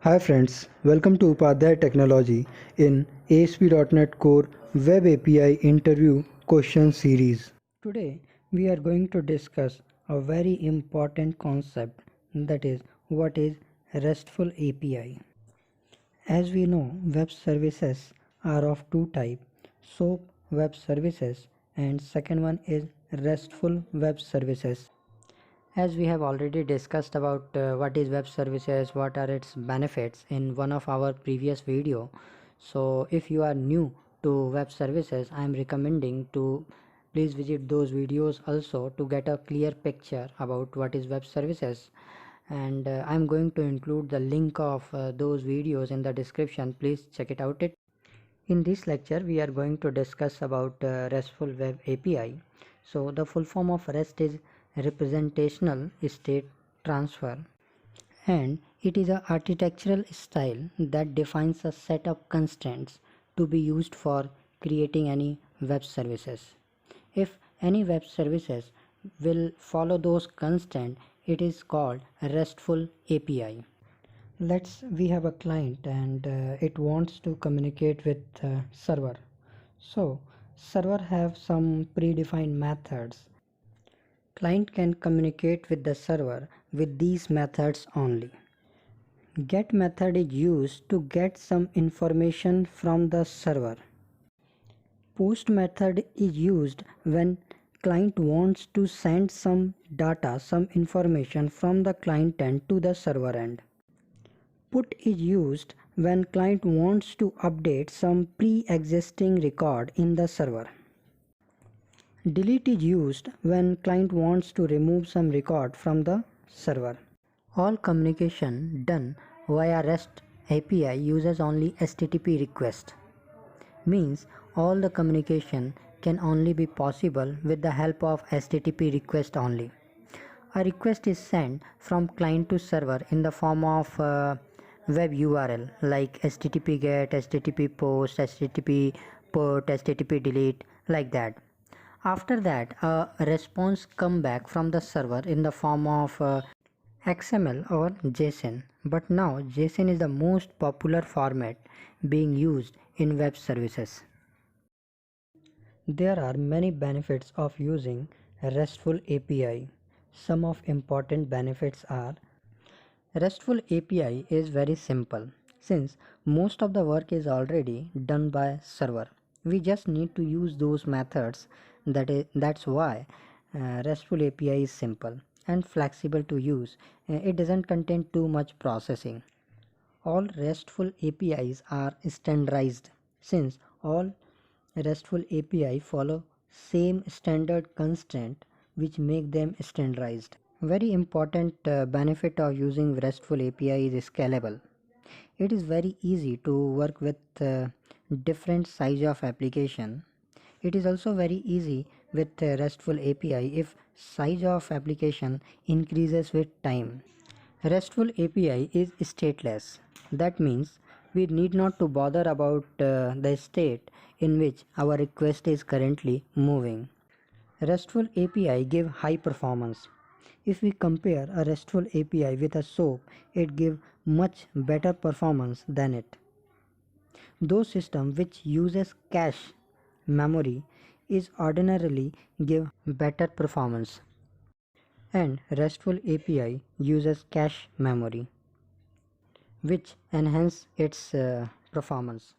Hi friends, welcome to Upadhyay Technology in ASP.NET Core Web API Interview Question Series. Today we are going to discuss a very important concept, that is what is RESTful API. As we know, web services are of two types, SOAP web services and second one is RESTful web services. As we have already discussed about what is web services, what are its benefits in one of our previous video. So if you are new to web services, I am recommending to please visit those videos also to get a clear picture about what is web services. And I am going to include the link of those videos in the description. Please check it out. In this lecture we are going to discuss about RESTful Web API. So the full form of REST is representational state transfer, and it is an architectural style that defines a set of constraints to be used for creating any web services. If any web services will follow those constraints, it is called a RESTful API. We have a client and it wants to communicate with server. So server have some predefined methods. Client can communicate with the server with these methods only. Get method is used to get some information from the server. Post method is used when client wants to send some data, some information from the client end to the server end. Put is used when client wants to update some pre-existing record in the server. Delete is used when client wants to remove some record from the server. All communication done via REST API uses only HTTP request. Means all the communication can only be possible with the help of HTTP request only. A request is sent from client to server in the form of web URL like HTTP get, HTTP post, HTTP put, HTTP delete, like that. After that, a response come back from the server in the form of XML or JSON. But now JSON is the most popular format being used in web services. There are many benefits of using a RESTful API. Some of important benefits are: RESTful API is very simple since most of the work is already done by server. We just need to use those methods. That's why RESTful API is simple and flexible to use. It doesn't contain too much processing. All RESTful APIs are standardized since all RESTful API follow same standard constraint which make them standardized. Very important benefit of using RESTful API is scalable. It is very easy to work with different size of application. It is also very easy with RESTful API if size of application increases with time. RESTful API is stateless. That means we need not to bother about the state in which our request is currently moving. RESTful API give high performance. If we compare a RESTful API with a SOAP, it gives much better performance than it. Those systems which uses cache memory is ordinarily give better performance, and RESTful API uses cache memory which enhance its performance.